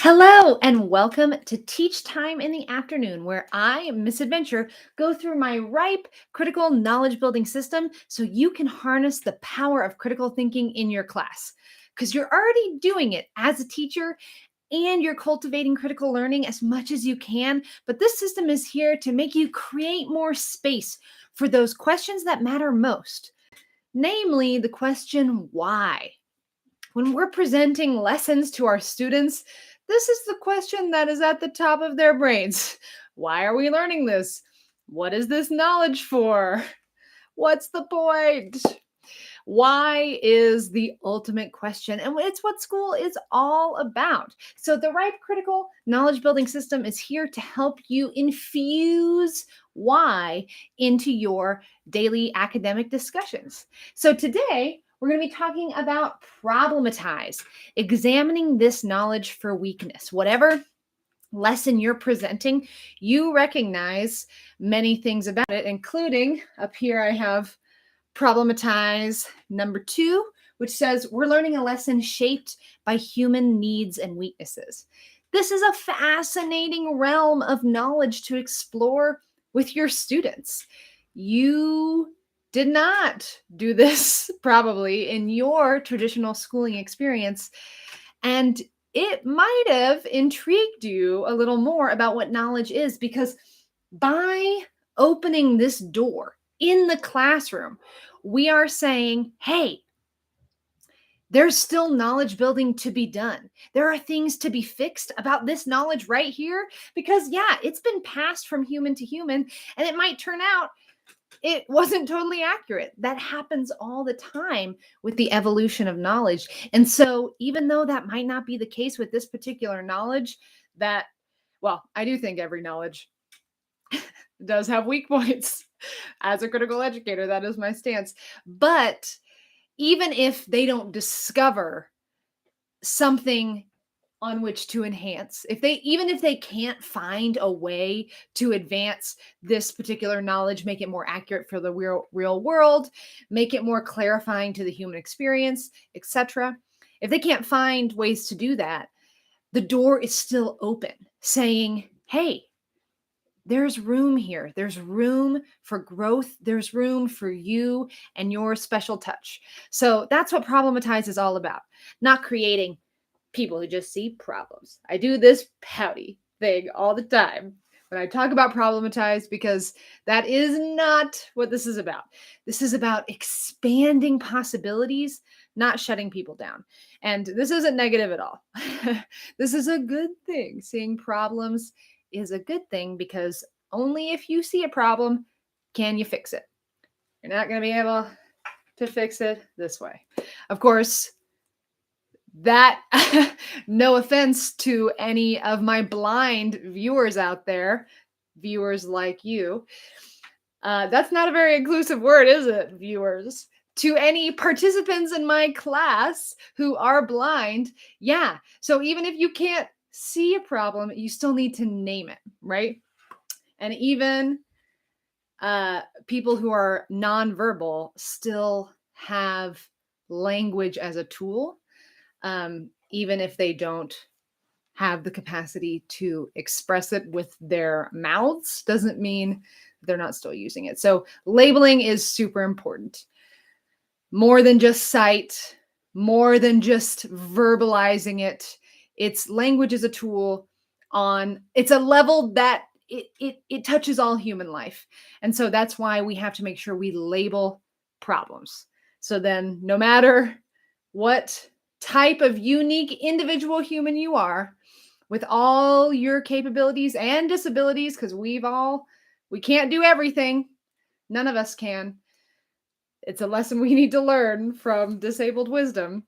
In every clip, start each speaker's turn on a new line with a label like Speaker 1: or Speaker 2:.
Speaker 1: Hello and welcome to Teach Time in the Afternoon, where I, Miss Adventure, go through my ripe critical knowledge building system so you can harness the power of critical thinking in your class. Because you're already doing it as a teacher and you're cultivating critical learning as much as you can, but this system is here to make you create more space for those questions that matter most, namely the question why. When we're presenting lessons to our students, this is the question that is at the top of their brains. Why are we learning this? What is this knowledge for? What's the point? Why is the ultimate question, and it's what school is all about. So the right critical knowledge building system is here to help you infuse why into your daily academic discussions. So today, we're going to be talking about problematize, examining this knowledge for weakness. Whatever lesson you're presenting, you recognize many things about it, including up here I have Problematize number 2, which says we're learning a lesson shaped by human needs and weaknesses. This is a fascinating realm of knowledge to explore with your students. You did not do this probably in your traditional schooling experience, and it might have intrigued you a little more about what knowledge is, because by opening this door in the classroom, we are saying, hey, there's still knowledge building to be done. There are things to be fixed about this knowledge right here, because yeah, it's been passed from human to human, and it might turn out it wasn't totally accurate. That happens all the time with the evolution of knowledge. And so even though that might not be the case with this particular knowledge, I do think every knowledge does have weak points. As a critical educator, that is my stance. But even if they don't discover something on which to enhance, even if they can't find a way to advance this particular knowledge, make it more accurate for the real world, make it more clarifying to the human experience, etc. If they can't find ways to do that, the door is still open, saying, hey, there's room here. There's room for growth. There's room for you and your special touch. So that's what Problematize is all about. Not creating people who just see problems. I do this pouty thing all the time when I talk about Problematize, because that is not what this is about. This is about expanding possibilities, not shutting people down. And this isn't negative at all. This is a good thing. Seeing problems is a good thing, because only if you see a problem can you fix it. You're not going to be able to fix it this way. Of course, that no offense to any of my blind viewers out there, viewers like you, that's not a very inclusive word, is it, viewers? To any participants in my class who are blind, yeah. So even if you can't see a problem, you still need to name it, right? And even people who are nonverbal still have language as a tool, even if they don't have the capacity to express it with their mouths, doesn't mean they're not still using it. So labeling is super important. More than just sight, more than just verbalizing it. It's language as a tool it's a level that it touches all human life. And so that's why we have to make sure we label problems. So then no matter what type of unique individual human you are, with all your capabilities and disabilities, because we can't do everything. None of us can. It's a lesson we need to learn from disabled wisdom.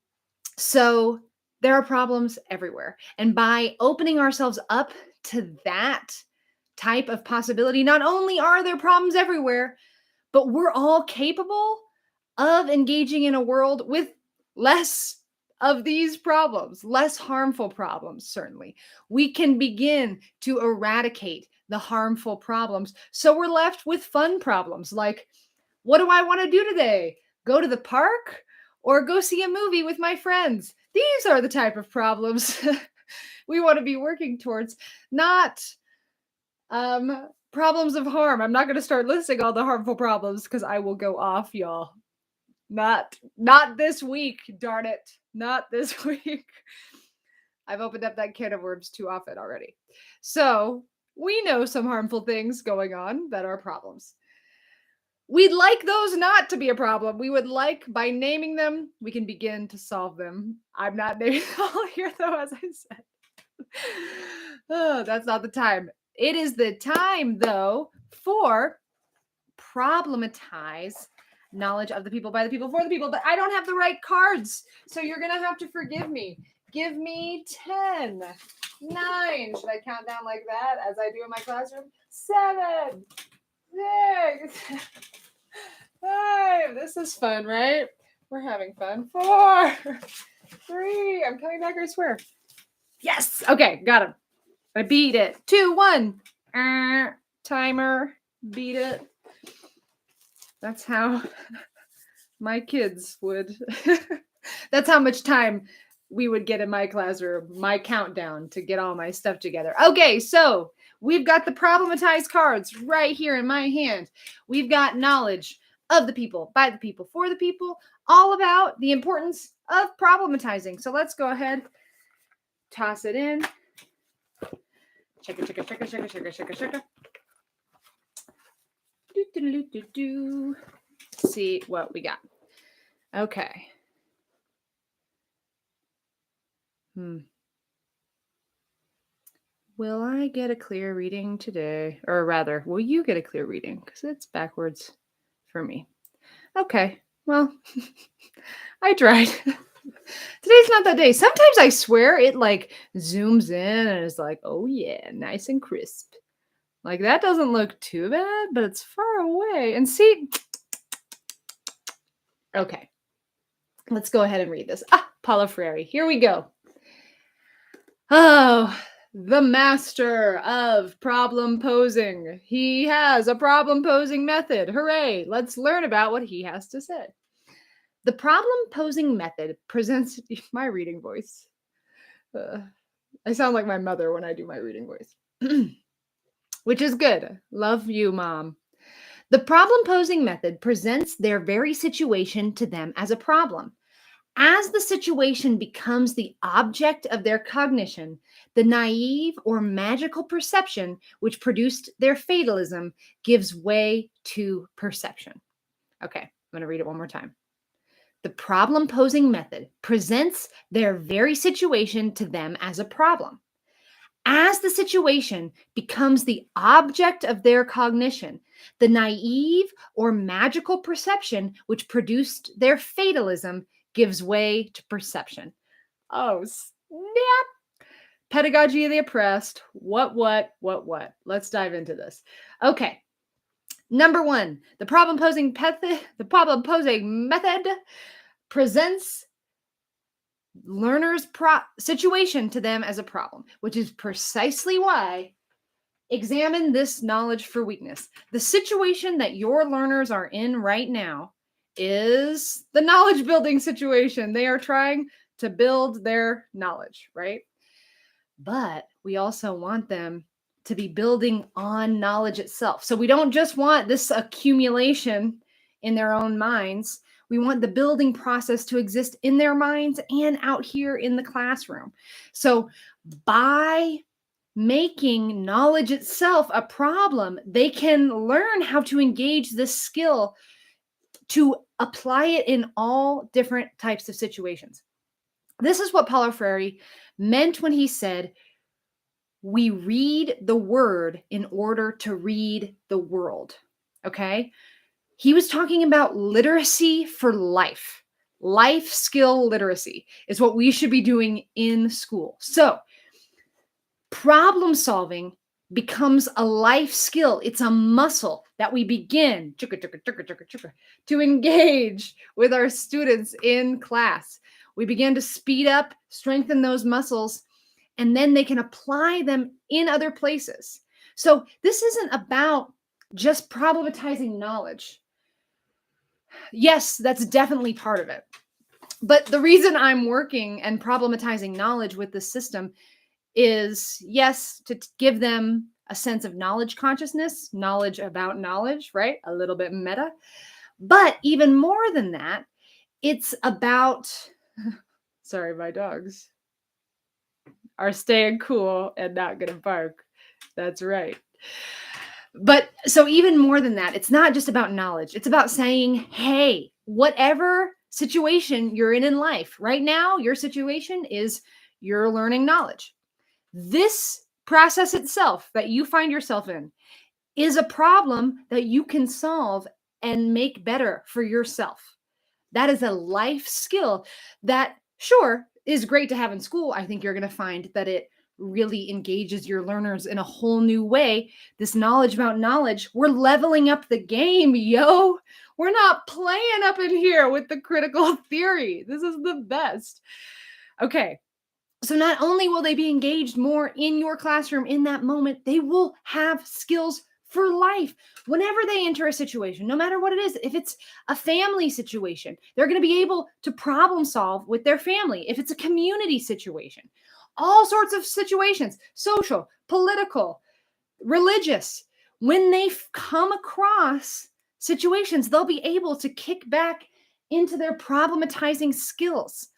Speaker 1: So there are problems everywhere. And by opening ourselves up to that type of possibility, not only are there problems everywhere, but we're all capable of engaging in a world with less of these problems, less harmful problems, certainly. We can begin to eradicate the harmful problems. So we're left with fun problems like, what do I want to do today? Go to the park or go see a movie with my friends? These are the type of problems we want to be working towards, not problems of harm. I'm not going to start listing all the harmful problems because I will go off, y'all. Not this week, darn it. Not this week. I've opened up that can of worms too often already. So we know some harmful things going on that are problems. We'd like those not to be a problem. We would like, by naming them, we can begin to solve them. I'm not naming them all here, though, as I said. Oh, that's not the time. It is the time, though, for Problematize, knowledge of the people, by the people, for the people. But I don't have the right cards, so you're going to have to forgive me. Give me 10, 9. Should I count down like that as I do in my classroom? 7, 6, 5. This is fun, right? We're having fun. 4, 3. I'm coming back, I swear. Yes. Okay, got him. I beat it. 2, 1. Timer. Beat it. That's how my kids would. That's how much time we would get in my classroom, my countdown to get all my stuff together. Okay, so we've got the problematized cards right here in my hand. We've got knowledge of the people, by the people, for the people, all about the importance of problematizing. So let's go ahead, toss it in. Check it. See what we got. Okay. Will I get a clear reading today? Or rather, will you get a clear reading? Because it's backwards for me. Okay. Well, I tried. Today's not that day. Sometimes I swear it like zooms in and is like, oh yeah, nice and crisp. Like that doesn't look too bad, but it's far away. And see, okay, let's go ahead and read this. Paulo Freire, here we go. Oh, the master of problem posing. He has a problem posing method. Hooray, let's learn about what he has to say. The problem posing method presents my reading voice. I sound like my mother when I do my reading voice. Which is good. Love you, Mom. The problem posing method presents their very situation to them as a problem. As the situation becomes the object of their cognition, the naive or magical perception which produced their fatalism gives way to perception. Okay, I'm going to read it one more time. The problem posing method presents their very situation to them as a problem. As the situation becomes the object of their cognition, the naive or magical perception which produced their fatalism gives way to perception. Oh, snap. Pedagogy of the oppressed. What? Let's dive into this. Okay. Number 1, the problem posing method presents learners' situation to them as a problem, which is precisely why examine this knowledge for weakness. The situation that your learners are in right now is the knowledge building situation. They are trying to build their knowledge, right? But we also want them to be building on knowledge itself. So we don't just want this accumulation in their own minds. We want the building process to exist in their minds and out here in the classroom. So by making knowledge itself a problem, they can learn how to engage this skill to apply it in all different types of situations. This is what Paulo Freire meant when he said, we read the word in order to read the world. Okay? He was talking about literacy for life. Life skill literacy is what we should be doing in school. So, problem solving becomes a life skill. It's a muscle that we begin to engage with our students in class. We begin to speed up, strengthen those muscles, and then they can apply them in other places. So this isn't about just problematizing knowledge. Yes, that's definitely part of it. But the reason I'm working and problematizing knowledge with this system is, yes, to give them a sense of knowledge consciousness, knowledge about knowledge, right? A little bit meta. But even more than that, it's about, sorry, my dogs are staying cool and not going to bark. That's right. But so even more than that, it's not just about knowledge. It's about saying, hey, whatever situation you're in life right now, your situation is you're learning knowledge. This process itself that you find yourself in is a problem that you can solve and make better for yourself. That is a life skill that, sure, is great to have in school. I think you're going to find that it really engages your learners in a whole new way. This knowledge about knowledge, we're leveling up the game, yo. We're not playing up in here with the critical theory. This is the best. Okay. So not only will they be engaged more in your classroom in that moment, they will have skills for life. Whenever they enter a situation, no matter what it is, if it's a family situation, they're going to be able to problem solve with their family. If it's a community situation, all sorts of situations, social, political, religious, when they come across situations, they'll be able to kick back into their problematizing skills.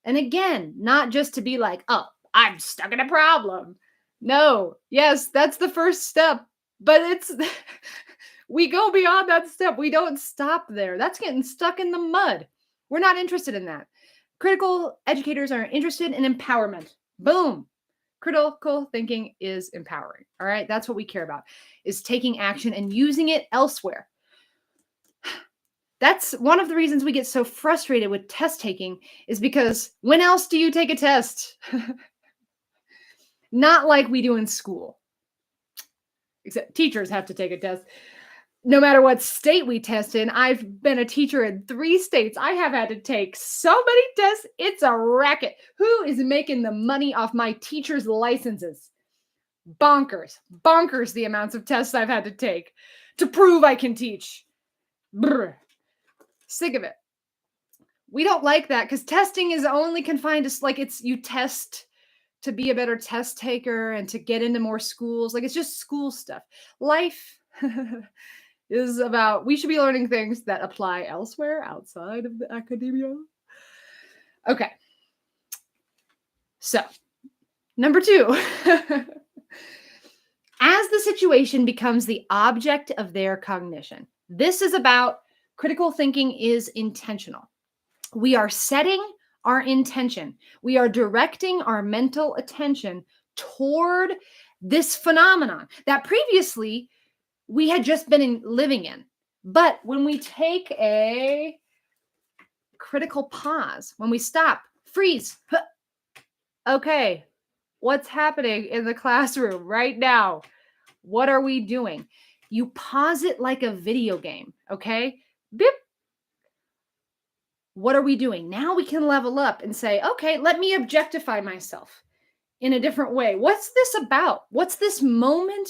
Speaker 1: And again, not just to be like, oh, I'm stuck in a problem. No, yes, that's the first step. But it's, we go beyond that step. We don't stop there. That's getting stuck in the mud. We're not interested in that. Critical educators are interested in empowerment. Boom. Critical thinking is empowering. All right. That's what we care about, is taking action and using it elsewhere. That's one of the reasons we get so frustrated with test taking, is because when else do you take a test? Not like we do in school. Except teachers have to take a test. No matter what state we test in, I've been a teacher in 3 states. I have had to take so many tests. It's a racket. Who is making the money off my teachers' licenses? Bonkers. Bonkers the amounts of tests I've had to take to prove I can teach. Brr. Sick of it. We don't like that, because testing is only confined to, like, it's, you test to be a better test taker and to get into more schools. Like, it's just school stuff. Life is about, we should be learning things that apply elsewhere outside of the academia. Okay. So, number 2, as the situation becomes the object of their cognition, this is about critical thinking is intentional. We are setting our intention. We are directing our mental attention toward this phenomenon that previously we had just been living in. But when we take a critical pause, when we stop, freeze, okay, what's happening in the classroom right now? What are we doing? You pause it like a video game, okay? Beep. What are we doing? Now we can level up and say, okay, let me objectify myself in a different way. What's this about? What's this moment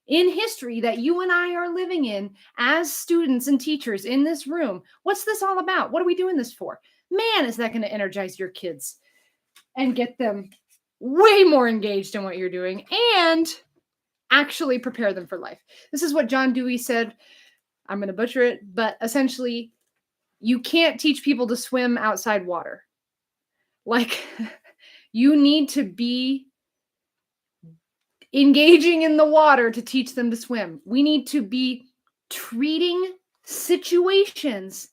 Speaker 1: in history that you and I are living in as students and teachers in this room? What's this all about? What are we doing this for? Man, is that going to energize your kids and get them way more engaged in what you're doing and actually prepare them for life. This is what John Dewey said. I'm going to butcher it, but essentially, you can't teach people to swim outside water. Like, you need to be engaging in the water to teach them to swim. We need to be treating situations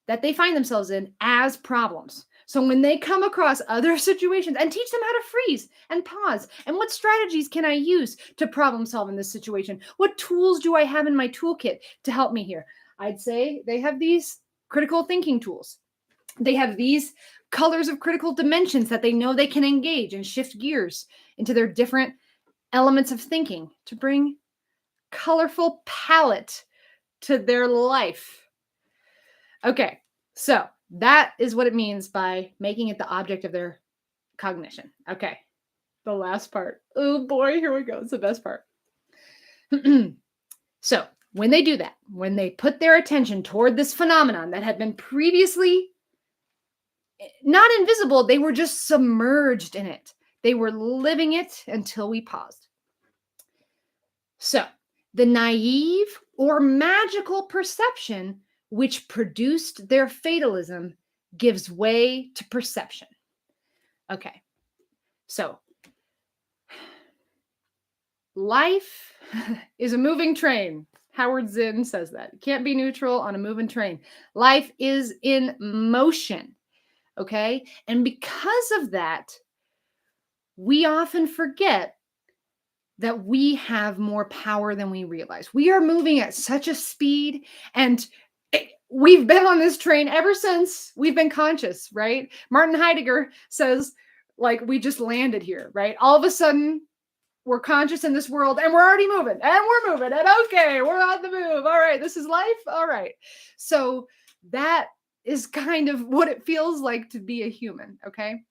Speaker 1: that they find themselves in as problems. So when they come across other situations, and teach them how to freeze and pause, and what strategies can I use to problem solve in this situation? What tools do I have in my toolkit to help me here? I'd say they have these critical thinking tools. They have these colors of critical dimensions that they know they can engage and shift gears into their different elements of thinking to bring colorful palette to their life. Okay, so that is what it means by making it the object of their cognition. Okay, the last part. Oh boy, here we go. It's the best part. So when they do that, when they put their attention toward this phenomenon that had been previously not invisible, they were just submerged in it. They were living it until we paused. So, the naive or magical perception which produced their fatalism gives way to perception. Okay, so life is a moving train. Howard Zinn says that. You can't be neutral on a moving train. Life is in motion. Okay, and because of that, we often forget that we have more power than we realize. We are moving at such a speed, and we've been on this train ever since we've been conscious, right? Martin Heidegger says, like, we just landed here, right? All of a sudden, we're conscious in this world, and we're already moving, and we're moving, and okay, we're on the move. All right, this is life. All right. So that is kind of what it feels like to be a human, okay?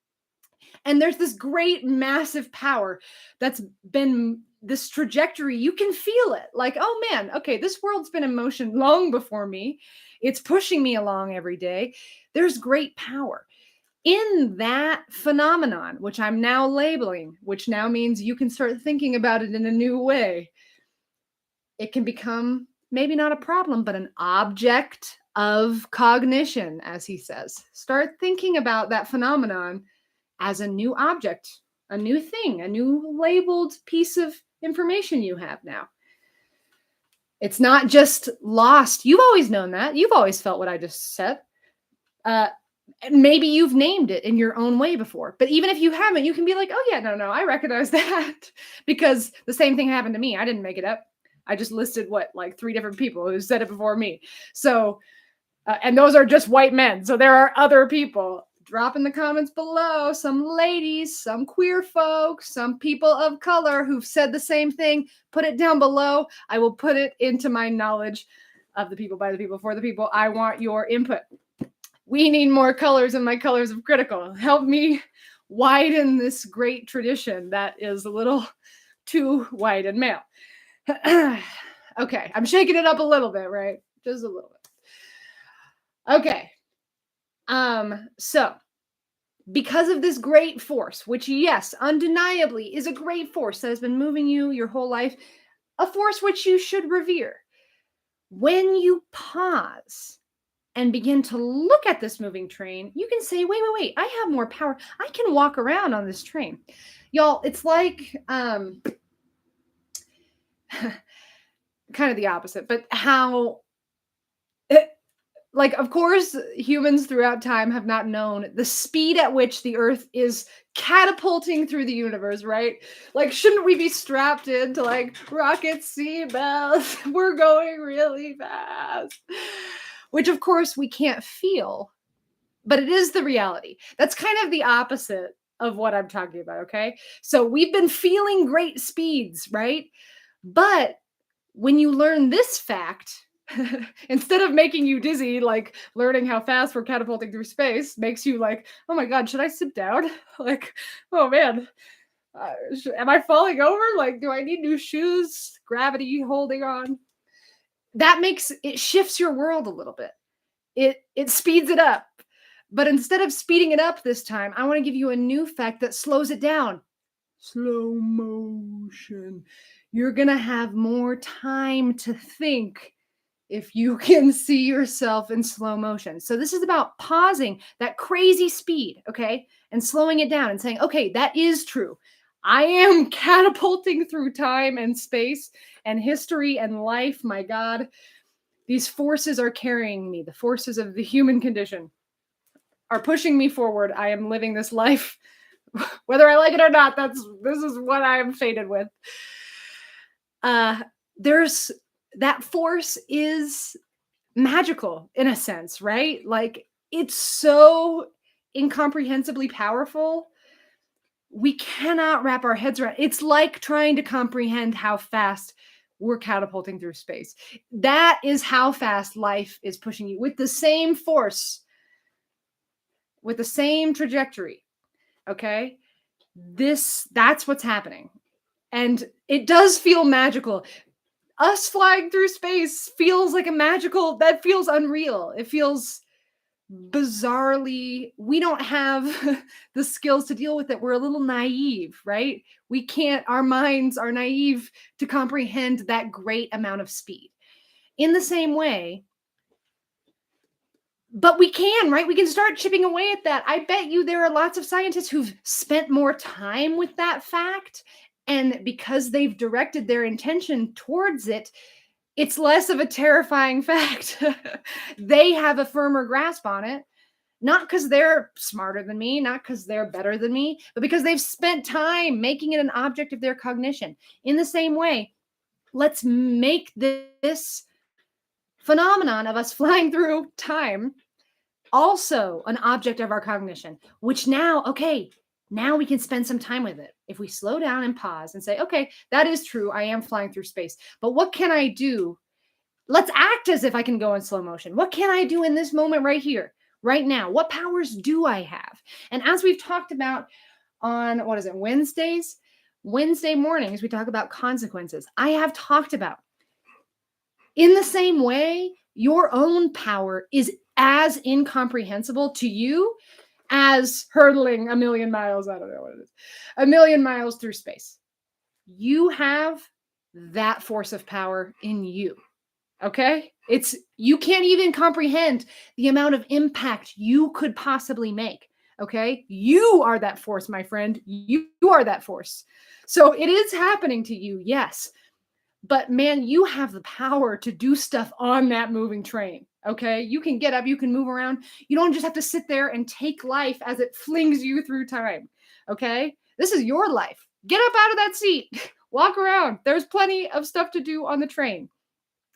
Speaker 1: And there's this great, massive power that's been this trajectory. You can feel it like, oh man, okay, this world's been in motion long before me. It's pushing me along every day. There's great power in that phenomenon, which I'm now labeling, which now means you can start thinking about it in a new way. It can become maybe not a problem, but an object of cognition, as he says. Start thinking about that phenomenon as a new object, a new thing, a new labeled piece of information you have now. It's not just lost. You've always known that. You've always felt what I just said. Maybe you've named it in your own way before, but even if you haven't, you can be like, oh yeah, no, I recognize that, because the same thing happened to me. I didn't make it up. I just listed like 3 different people who said it before me. So, and those are just white men. So there are other people. Drop in the comments below some ladies, some queer folks, some people of color who've said the same thing. Put it down below. I will put it into my knowledge of the people, by the people, for the people. I want your input. We need more colors in my colors of critical. Help me widen this great tradition that is a little too white and male. Okay, I'm shaking it up a little bit, right? Just a little bit. Okay. So because of this great force, which yes, undeniably is a great force that has been moving you your whole life, a force which you should revere. When you pause and begin to look at this moving train, you can say, wait, I have more power. I can walk around on this train. Y'all, it's like, kind of the opposite, but how, like, of course, humans throughout time have not known the speed at which the Earth is catapulting through the universe, right? Like, shouldn't we be strapped into like rocket seatbelts? We're going really fast, which of course we can't feel, but it is the reality. That's kind of the opposite of what I'm talking about, okay? So we've been feeling great speeds, right? But when you learn this fact, instead of making you dizzy, like learning how fast we're catapulting through space makes you like, oh my God, should I sit down? Like, oh man, am I falling over? Like, do I need new shoes? Gravity holding on. That makes it shifts your world a little bit. It speeds it up. But instead of speeding it up this time, I want to give you a new fact that slows it down. Slow motion. You're going to have more time to think if you can see yourself in slow motion. So this is about pausing that crazy speed, okay? And slowing it down and saying, okay, that is true. I am catapulting through time and space and history and life. My God, these forces are carrying me. The forces of the human condition are pushing me forward. I am living this life, whether I like it or not. This is what I am fated with. There's that force is magical in a sense, right? Like, it's so incomprehensibly powerful. We cannot wrap our heads around. It's like trying to comprehend how fast we're catapulting through space. That is how fast life is pushing you with the same force, with the same trajectory. Okay? That's what's happening. And it does feel magical. Us flying through space feels like that feels unreal. It feels bizarrely, we don't have the skills to deal with it. We're a little naive, right? We can't, our minds are naive to comprehend that great amount of speed. In the same way, but we can, right? We can start chipping away at that. I bet you there are lots of scientists who've spent more time with that fact. And because they've directed their intention towards it, it's less of a terrifying fact. They have a firmer grasp on it, not because they're smarter than me, not because they're better than me, but because they've spent time making it an object of their cognition. In the same way, let's make this phenomenon of us flying through time also an object of our cognition, which now, okay, now we can spend some time with it. If we slow down and pause and say, okay, that is true. I am flying through space, but what can I do? Let's act as if I can go in slow motion. What can I do in this moment right here, right now? What powers do I have? And as we've talked about on, what is it, Wednesday mornings, we talk about consequences. I have talked about in the same way, your own power is as incomprehensible to you as hurtling a million miles. I don't know what it is, a million miles through space. You have that force of power in you. Okay. You can't even comprehend the amount of impact you could possibly make. Okay. You are that force, my friend. You are that force. So it is happening to you. Yes. But man, you have the power to do stuff on that moving train. Okay. You can get up, you can move around. You don't just have to sit there and take life as it flings you through time. Okay. This is your life. Get up out of that seat, walk around. There's plenty of stuff to do on the train.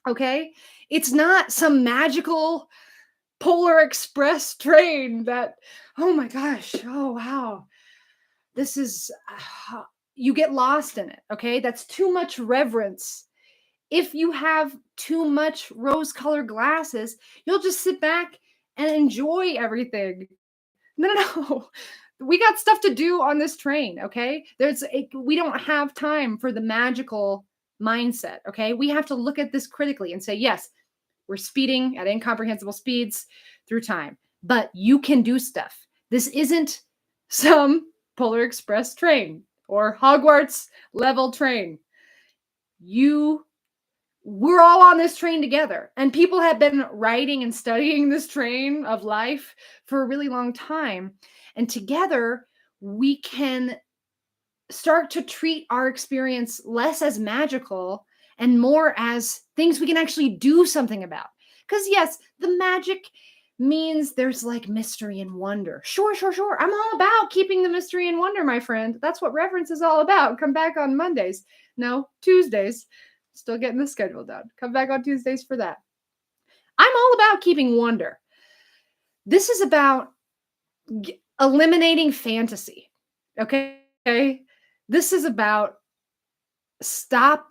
Speaker 1: Okay. It's not some magical Polar Express train that, oh my gosh, oh wow. This is, you get lost in it. Okay. That's too much reverence. If you have too much rose-colored glasses, you'll just sit back and enjoy everything. No. We got stuff to do on this train, okay? We don't have time for the magical mindset, okay? We have to look at this critically and say, yes, we're speeding at incomprehensible speeds through time, but you can do stuff. This isn't some Polar Express train or Hogwarts level train. We're all on this train together, and people have been writing and studying this train of life for a really long time. And together we can start to treat our experience less as magical and more as things we can actually do something about. Because yes, the magic means there's like mystery and wonder. Sure. I'm all about keeping the mystery and wonder, my friend. That's what reference is all about. Come back on Mondays. No, Tuesdays. Still getting the schedule done. Come back on Tuesdays for that. I'm all about keeping wonder. This is about eliminating fantasy. Okay? This is about stopping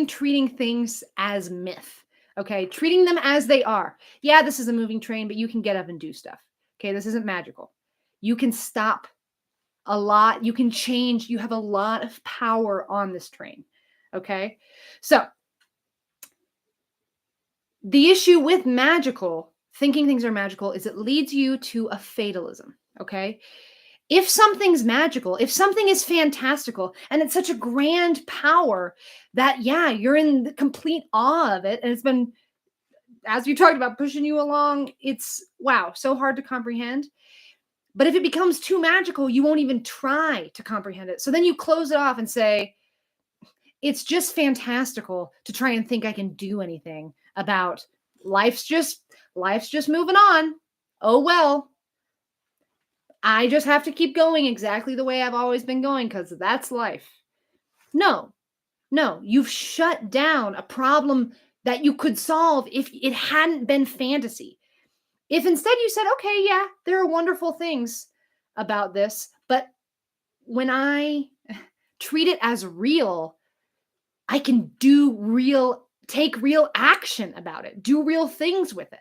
Speaker 1: treating things as myth. Okay? Treating them as they are. Yeah, this is a moving train, but you can get up and do stuff. Okay? This isn't magical. You can stop a lot. You can change. You have a lot of power on this train. Okay. So the issue with thinking things are magical, is it leads you to a fatalism. Okay. If something's magical, if something is fantastical and it's such a grand power that, yeah, you're in the complete awe of it. And it's been, as you talked about, pushing you along. It's wow, so hard to comprehend. But if it becomes too magical, you won't even try to comprehend it. So then you close it off and say, it's just fantastical to try and think I can do anything about life's just moving on. Oh, well, I just have to keep going exactly the way I've always been going because that's life. No, you've shut down a problem that you could solve if it hadn't been fantasy. If instead you said, okay, yeah, there are wonderful things about this, but when I treat it as real, I can take real action about it, do real things with it.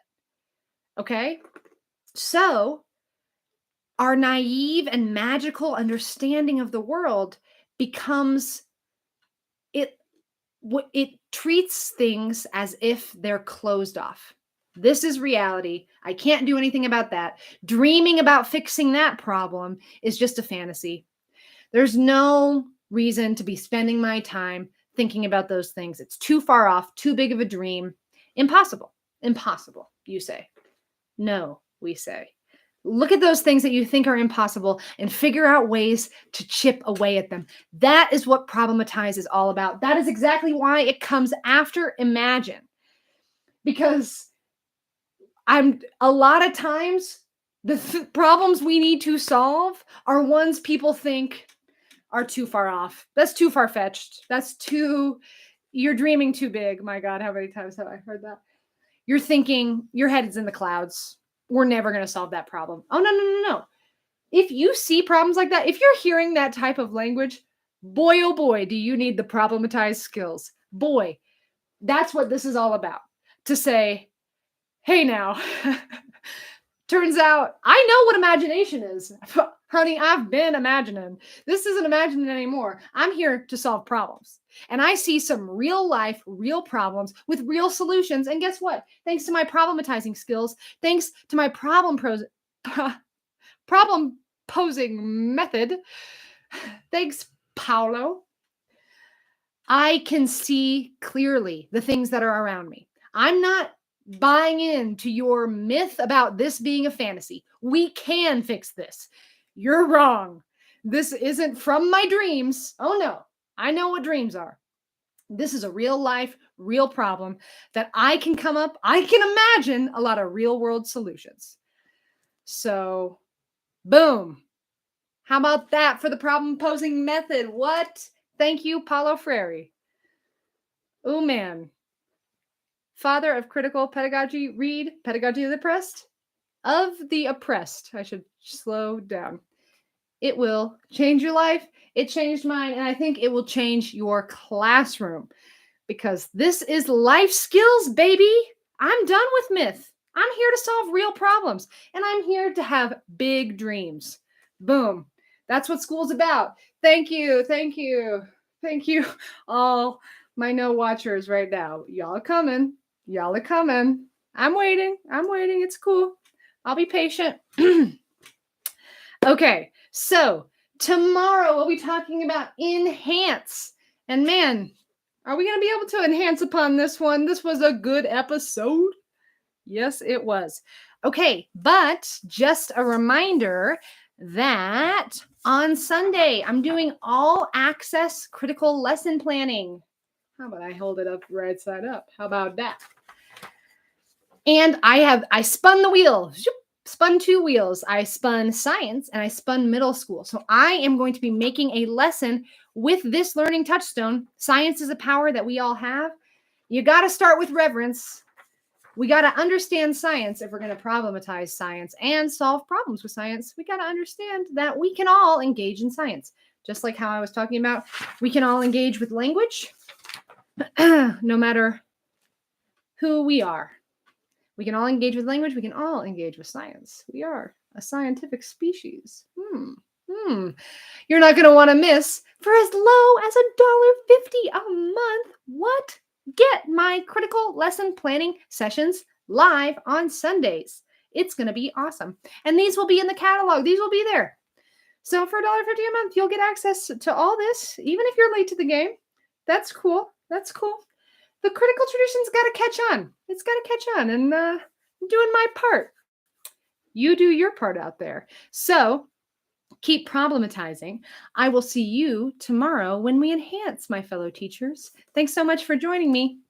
Speaker 1: Okay. So our naive and magical understanding of the world becomes it treats things as if they're closed off. This is reality. I can't do anything about that. Dreaming about fixing that problem is just a fantasy. There's no reason to be spending my time thinking about those things. It's too far off, too big of a dream. Impossible. Impossible, you say. No, we say. Look at those things that you think are impossible and figure out ways to chip away at them. That is what Problematize is all about. That is exactly why it comes after Imagine. Because a lot of times the problems we need to solve are ones people think are too far off. That's too far fetched. You're dreaming too big. My God, how many times have I heard that? You're thinking your head is in the clouds. We're never going to solve that problem. Oh, no. If you see problems like that, if you're hearing that type of language, boy, oh boy, do you need the Problematize skills. Boy, that's what this is all about. To say, hey now, turns out I know what imagination is. Honey, I've been imagining. This isn't imagining anymore. I'm here to solve problems. And I see some real life, real problems with real solutions. And guess what? Thanks to my problematizing skills, thanks to my problem posing method, thanks, Paulo, I can see clearly the things that are around me. I'm not buying into your myth about this being a fantasy. We can fix this. You're wrong. This isn't from my dreams. Oh no, I know what dreams are. This is a real life, real problem that I can imagine a lot of real world solutions. So, boom. How about that for the problem posing method? What? Thank you, Paulo Freire. Oh man. Father of critical pedagogy, read Pedagogy of the Oppressed. I should slow down. It will change your life. It changed mine, and I think it will change your classroom because this is life skills, baby. I'm done with myth. I'm here to solve real problems, and I'm here to have big dreams. Boom. That's what school's about. Thank you. Thank you. Thank you, all my no watchers right now. Y'all are coming. Y'all are coming. I'm waiting. It's cool. I'll be patient. Okay, so tomorrow we'll be talking about enhance. And man, are we going to be able to enhance upon this one? This was a good episode. Yes, it was. Okay, but just a reminder that on Sunday, I'm doing all access critical lesson planning. How about I hold it up right side up? How about that? And I spun the wheel, spun two wheels. I spun science and I spun middle school. So I am going to be making a lesson with this learning touchstone. Science is a power that we all have. You got to start with reverence. We got to understand science if we're going to problematize science and solve problems with science. We got to understand that we can all engage in science. Just like how I was talking about, we can all engage with language, no matter who we are. We can all engage with language. We can all engage with science. We are a scientific species. You're not going to want to miss for as low as $1.50 a month. What? Get my critical lesson planning sessions live on Sundays. It's going to be awesome. And these will be in the catalog. These will be there. So for $1.50 a month, you'll get access to all this, even if you're late to the game. That's cool. That's cool. The critical tradition's got to catch on. It's got to catch on. And I'm doing my part. You do your part out there. So keep problematizing. I will see you tomorrow when we enhance, my fellow teachers. Thanks so much for joining me.